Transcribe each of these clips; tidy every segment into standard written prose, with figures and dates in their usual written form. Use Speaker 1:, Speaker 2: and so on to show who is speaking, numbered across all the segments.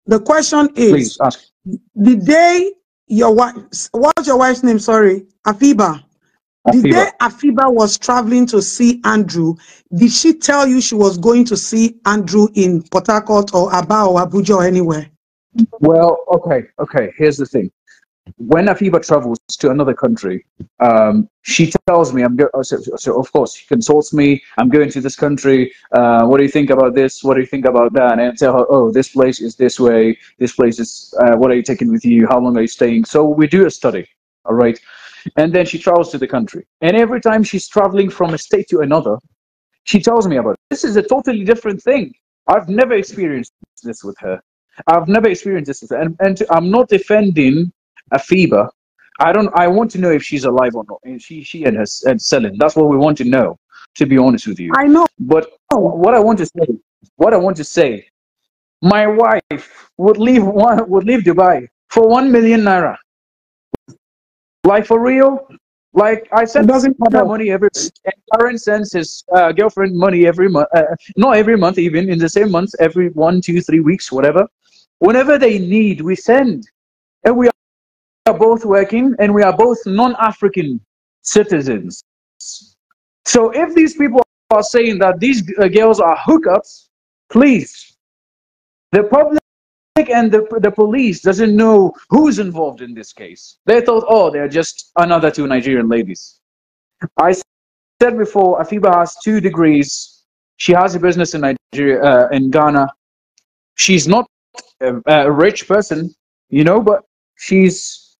Speaker 1: The question
Speaker 2: Please
Speaker 1: is,
Speaker 2: ask.
Speaker 1: the day your wife, what's your wife's name? Sorry, Afiba. The
Speaker 2: Afiba.
Speaker 1: day Afiba was traveling to see Andrew, did she tell you she was going to see Andrew in Port Harcourt or Aba or Abuja or anywhere?
Speaker 2: Well, okay. Here's the thing. When Afiba travels to another country, she tells me, so of course, she consults me. I'm going to this country. What do you think about this? What do you think about that? And I tell her, oh, this place is this way. This place is, what are you taking with you? How long are you staying? So we do a study, all right? And then she travels to the country. And every time she's traveling from a state to another, she tells me about it. This is a totally different thing. I've never experienced this with her. I've never experienced this with her. And I'm not defending Afiba. I want to know if she's alive or not. And she and her and Selin. That's what we want to know, to be honest with you.
Speaker 1: I know.
Speaker 2: But what I want to say, my wife would leave Dubai for 1 million naira. Like, for real? Like, I send her money every week, and Karen sends his girlfriend money every month. Not every month, even in the same month, every 1, 2, 3 weeks, whatever. Whenever they need, we send. And we are both working, and we are both non-African citizens. So if these people are saying that these girls are hookups, please, the public and the police doesn't know who's involved in this case. They thought, oh, they're just another 2 Nigerian ladies. I said before, Afiba has 2 degrees. She has a business in Nigeria, in Ghana. She's not a rich person, you know, but she's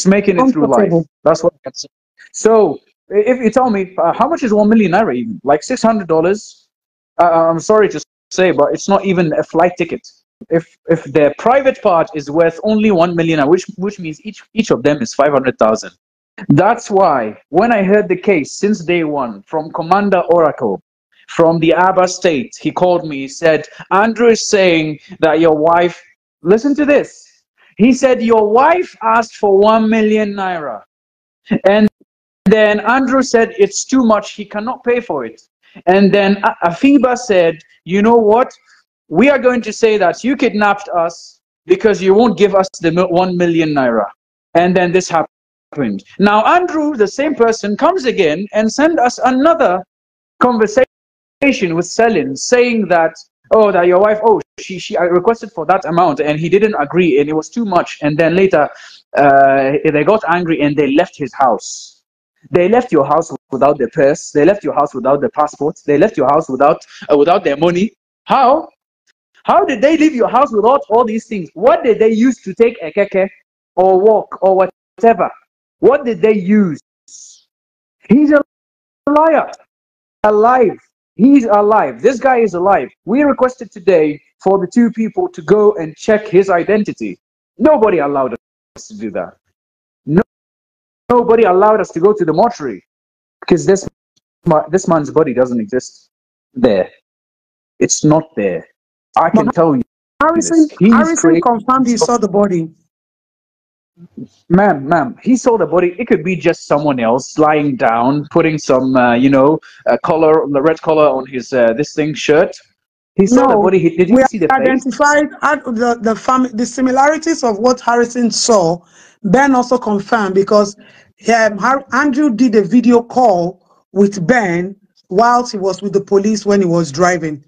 Speaker 2: making it through life. That's what I can say. So if you tell me, how much is 1 million naira even? Like $600? I'm sorry to say, but it's not even a flight ticket. If their private part is worth only 1 million, which means each of them is 500,000. That's why when I heard the case since day one from Commander Oracle from the Aba state, he called me. He said, Andrew is saying that your wife, listen to this. He said your wife asked for 1 million naira, and then Andrew said it's too much. He cannot pay for it. And then Afiba said, you know what? We are going to say that you kidnapped us because you won't give us the 1 million naira. And then this happened. Now, Andrew, the same person, comes again and send us another conversation with Selin saying that, oh, that your wife, oh, she requested for that amount and he didn't agree and it was too much. And then later they got angry and they left his house. They left your house without the purse. They left your house without the passport. They left your house without their money. How? How did they leave your house without all these things? What did they use to take a keke or walk or whatever? What did they use? He's a liar. Alive. He's alive. This guy is alive. We requested today for the 2 people to go and check his identity. Nobody allowed us to do that. Nobody allowed us to go to the mortuary because this man's body doesn't exist there. It's not there. I can tell you.
Speaker 1: Harrison confirmed he saw the body.
Speaker 2: Ma'am, he saw the body. It could be just someone else lying down, putting some, color, the red color on his shirt. He saw the body. Did you see the face? We
Speaker 1: identified the similarities of what Harrison saw. Ben also confirmed because Andrew did a video call with Ben whilst he was with the police when he was driving.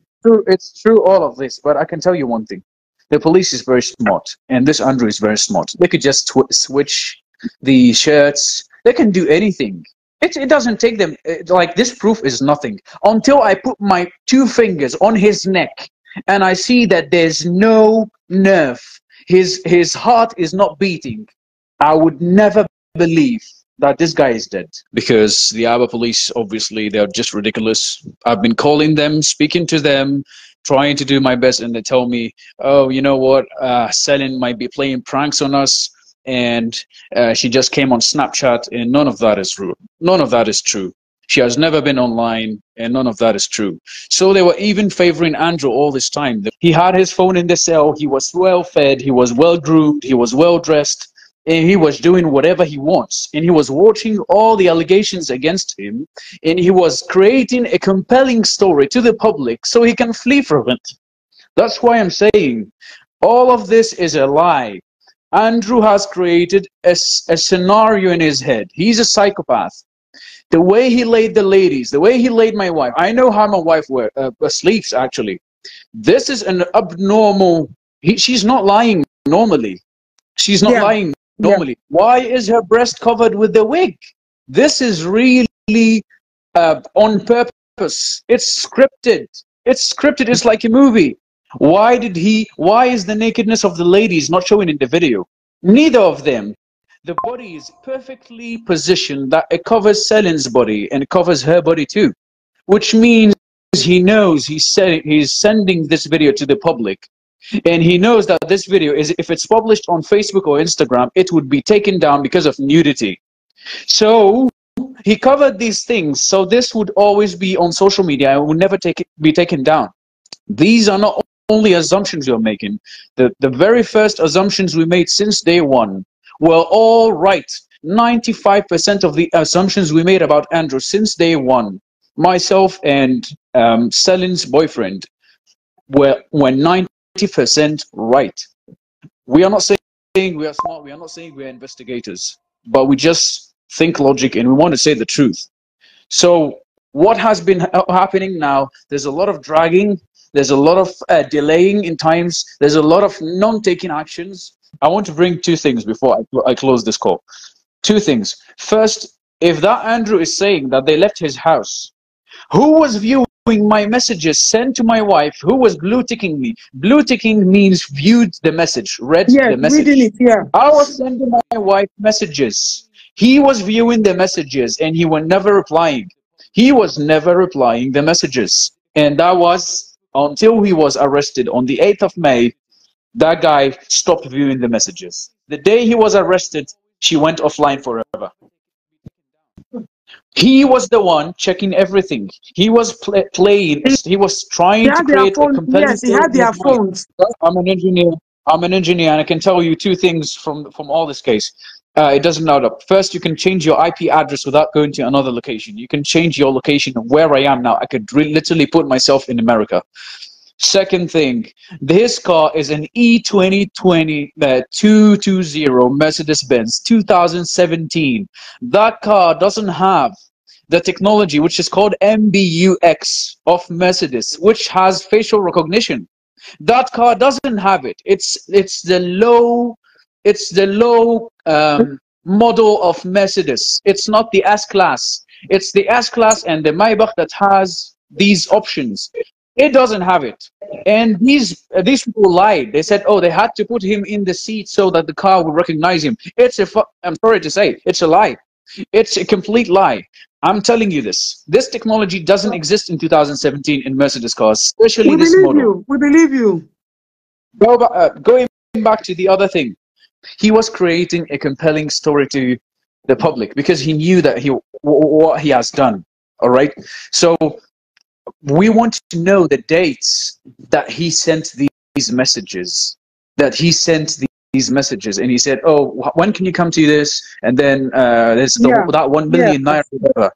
Speaker 2: It's true, all of this, but I can tell you one thing. The police is very smart, and this Andrew is very smart. They could just switch the shirts. They can do anything. It doesn't take them, like, this proof is nothing. Until I put my 2 fingers on his neck, and I see that there's no nerve. His heart is not beating. I would never believe that this guy is dead. Because the Aba police, obviously, they're just ridiculous. I've been calling them, speaking to them, trying to do my best, and they tell me, oh, you know what, Selin might be playing pranks on us, and she just came on Snapchat, and none of that is true. None of that is true. She has never been online, and none of that is true. So they were even favoring Andrew all this time. He had his phone in the cell, he was well fed, he was well groomed, he was well dressed, and he was doing whatever he wants, and he was watching all the allegations against him, and he was creating a compelling story to the public so he can flee from it. That's why I'm saying All of this is a lie. Andrew has created a scenario in his head. He's a psychopath. The way he laid the ladies, the way he laid my wife. I know how my wife sleeps, actually. This is an abnormal. She's not lying normally. She's not
Speaker 1: Yeah.
Speaker 2: lying
Speaker 1: Yeah.
Speaker 2: normally. Why is her breast covered with the wig? This is really on purpose. It's scripted. It's scripted. It's like a movie. Why is the nakedness of the ladies not showing in the video? Neither of them. The body is perfectly positioned that it covers Selin's body and it covers her body too, which means he knows he's sending this video to the public, and he knows that this video is, if it's published on Facebook or Instagram, it would be taken down because of nudity. So he covered these things, so this would always be on social media and would never be taken down. These are not only assumptions you're making. The very first assumptions we made since day one were all right. 95% of the assumptions we made about Andrew since day one, myself and Selin's boyfriend, were 90% right. We are not saying we are smart, we are not saying we are investigators, but we just think logic and we want to say the truth. So what has been happening now, there's a lot of dragging, there's a lot of delaying in times, there's a lot of non-taking actions. I want to bring two things before I close this call. Two things. First, if that Andrew is saying that they left his house, who was viewing my messages sent to my wife? Who was blue ticking me? Blue ticking means viewed the message, read the message.
Speaker 1: Reading it, yeah.
Speaker 2: I was sending my wife messages. He was viewing the messages and he was never replying. He was never replying the messages. And that was until he was arrested on the 8th of May. That guy stopped viewing the messages. The day he was arrested, she went offline forever. He was the one checking everything. He was playing. He was trying to create a compelling.
Speaker 1: Yes, he had their phones.
Speaker 2: I'm an engineer. I'm an engineer, and I can tell you two things from all this case. It doesn't add up. First, you can change your IP address without going to another location. You can change your location where I am now. I could literally put myself in America. Second thing, this car is an E2020 220 Mercedes-Benz 2017. That car doesn't have the technology which is called MBUX of Mercedes, which has facial recognition. That car doesn't have it. It's the low model of Mercedes. It's not the S-Class. It's the S-Class and the Maybach that has these options. It doesn't have it. And these people lied. They said, oh, they had to put him in the seat so that the car would recognize him. I'm sorry to say, it's a lie. It's a complete lie. I'm telling you this. This technology doesn't exist in 2017 in Mercedes cars, especially this model.
Speaker 1: We believe you.
Speaker 2: Going back to the other thing, he was creating a compelling story to the public because he knew that what he has done. All right. So we want to know the dates that he sent these messages. And he said, oh, when can you come to this? And then there's that 1 million naira. Whatever.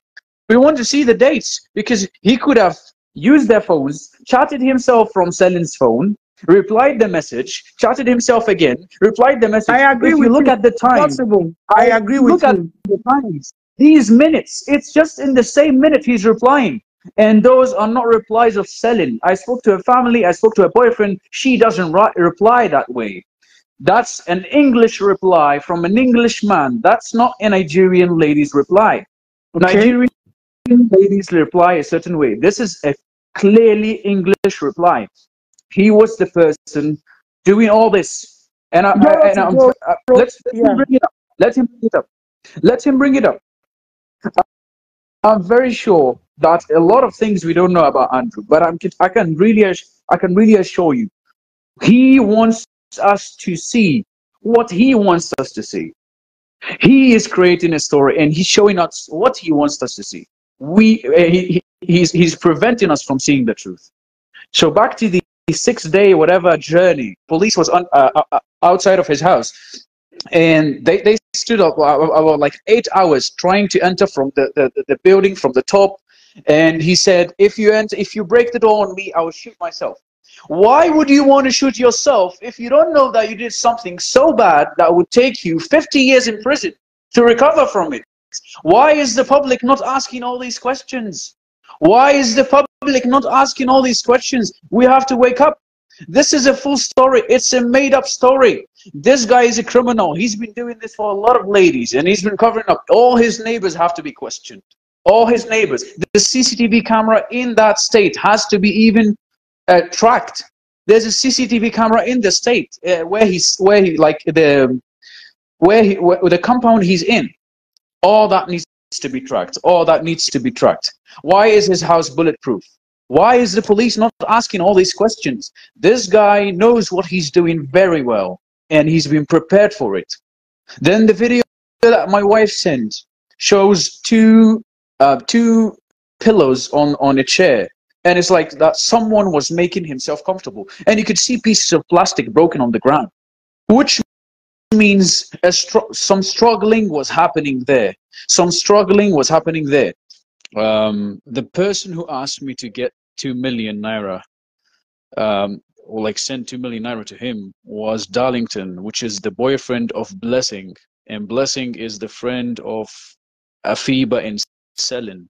Speaker 2: We want to see the dates because he could have used their phones, chatted himself from Selin's phone, replied the message, chatted himself again, replied the message.
Speaker 1: I agree
Speaker 2: if
Speaker 1: with
Speaker 2: you. Look at the time.
Speaker 1: Possible. I agree with you. Look at
Speaker 2: the times. These minutes, it's just in the same minute he's replying. And those are not replies of Selin. I spoke to her family, I spoke to her boyfriend. She doesn't reply that way. That's an English reply from an English man. That's not a Nigerian lady's reply. Okay. Nigerian ladies reply a certain way. This is a clearly English reply. He was the person doing all this. And let's bring it up. Let him bring it up. Let him bring it up. I'm very sure that a lot of things we don't know about Andrew, but I can really assure you, he wants us to see what he wants us to see. He is creating a story and he's showing us what he wants us to see. He's preventing us from seeing the truth. So back to the 6-day whatever journey, police was outside of his house, and they stood up about like 8 hours trying to enter from the building from the top. And he said, if you break the door on me, I will shoot myself. Why would you want to shoot yourself if you don't know that you did something so bad that would take you 50 years in prison to recover from it? Why is the public not asking all these questions? Why is the public not asking all these questions? We have to wake up. This is a full story. It's a made-up story. This guy is a criminal. He's been doing this for a lot of ladies, and he's been covering up. All his neighbors have to be questioned. All his neighbors. The CCTV camera in that state has to be even tracked. There's a CCTV camera in the state where the compound he's in. All that needs to be tracked. All that needs to be tracked. Why is his house bulletproof? Why is the police not asking all these questions? This guy knows what he's doing very well, and he's been prepared for it. Then the video that my wife sent shows two pillows on a chair, and it's like that someone was making himself comfortable, and you could see pieces of plastic broken on the ground, which means some struggling was happening there. Some struggling was happening there. The person who asked me to get 2 million naira, or like send 2 million naira to him, was Darlington, which is the boyfriend of Blessing, and Blessing is the friend of Afiba and Selin.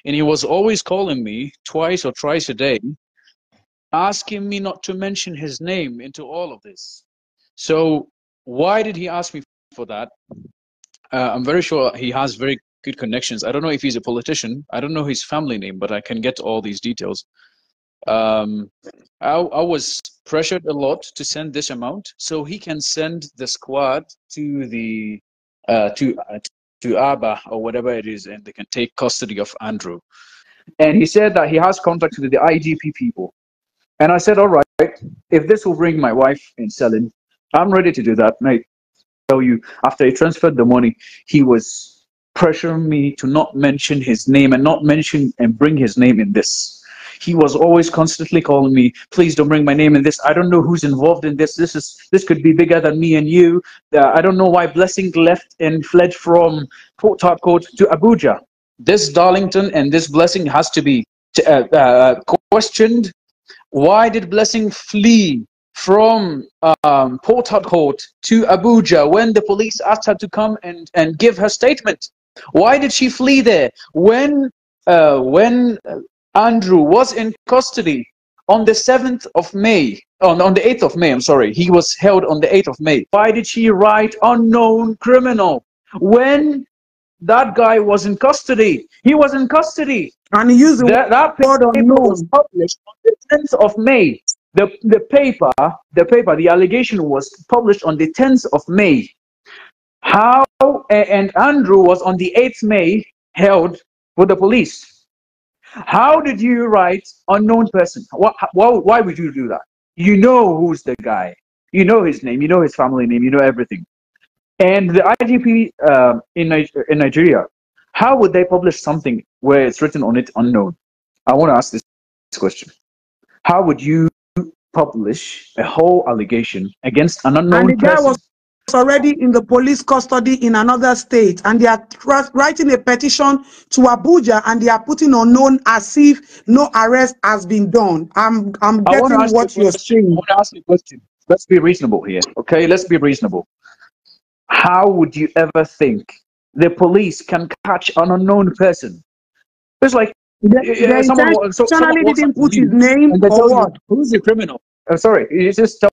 Speaker 2: And he was always calling me twice or thrice a day, asking me not to mention his name into all of this. So why did he ask me for that? I'm very sure he has very good connections. I don't know if he's a politician. I don't know his family name, but I can get all these details. I was pressured a lot to send this amount so he can send the squad to the to Aba or whatever it is, and they can take custody of Andrew. And he said that he has contact with the IGP people. And I said, all right, if this will bring my wife in selling, I'm ready to do that. And I tell you, after he transferred the money, he was pressuring me to not mention his name and not mention and bring his name in this. He was always constantly calling me, please don't bring my name in this. I don't know who's involved in this. This could be bigger than me and you. I don't know why Blessing left and fled from Port Harcourt to Abuja. This Darlington and this Blessing has to be questioned. Why did Blessing flee from Port Harcourt to Abuja when the police asked her to come and give her statement? Why did she flee there when Andrew was in custody on the 7th of May, on the 8th of May, I'm sorry, he was held on the 8th of May. Why did she write unknown criminal when that guy was in custody? He was in custody.
Speaker 1: And he used
Speaker 2: that paper was published on the 10th of May. The allegation was published on the 10th of May. How, and Andrew was on the 8th May held with the police. How did you write unknown person? Why would you do that? You know who's the guy. You know his name. You know his family name. You know everything. And the IGP in Nigeria, how would they publish something where it's written on it unknown? I want to ask this question. How would you publish a whole allegation against an unknown
Speaker 1: person? And the guy was already in the police custody in another state, and they are writing a petition to Abuja, and they are putting unknown as if no arrest has been done. I'm getting what you're saying.
Speaker 2: I want to ask you a question. Let's be reasonable here, okay? Let's be reasonable. How would you ever think the police can catch an unknown person? It's like
Speaker 1: someone didn't put his name or what?
Speaker 2: Who's the criminal? Sorry, you just tell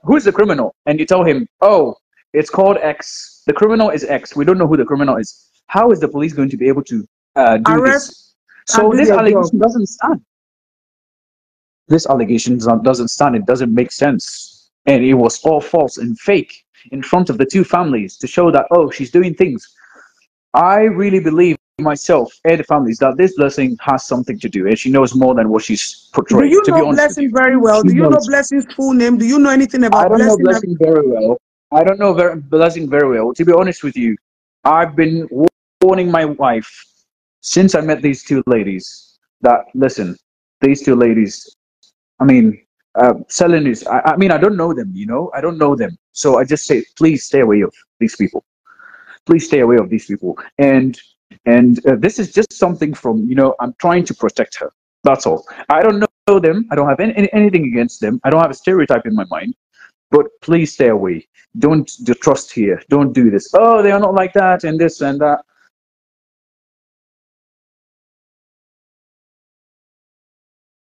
Speaker 2: who's the criminal, and you tell him, oh, it's called X. The criminal is X. We don't know who the criminal is. How is the police going to be able to do this? So this allegation doesn't stand. This allegation doesn't stand. It doesn't make sense. And it was all false and fake in front of the two families to show that, oh, she's doing things. I really believe myself and the families that this Blessing has something to do, and she knows more than what she's portraying.
Speaker 1: Do you know Blessing very well? Do you know Blessing's full name? Do you know anything about Blessing?
Speaker 2: I don't know Blessing very well. I don't know Blessing very well. To be honest with you, I've been warning my wife since I met these two ladies that, listen, these two ladies, I mean, Selin is, I mean, I don't know them, you know, I don't know them. So I just say, please stay away of these people. Please stay away of these people. And this is just something from, you know, I'm trying to protect her. That's all. I don't know them. I don't have anything against them. I don't have a stereotype in my mind. But please stay away. Don't do trust here. Don't do this. Oh, they are not like that and this and that.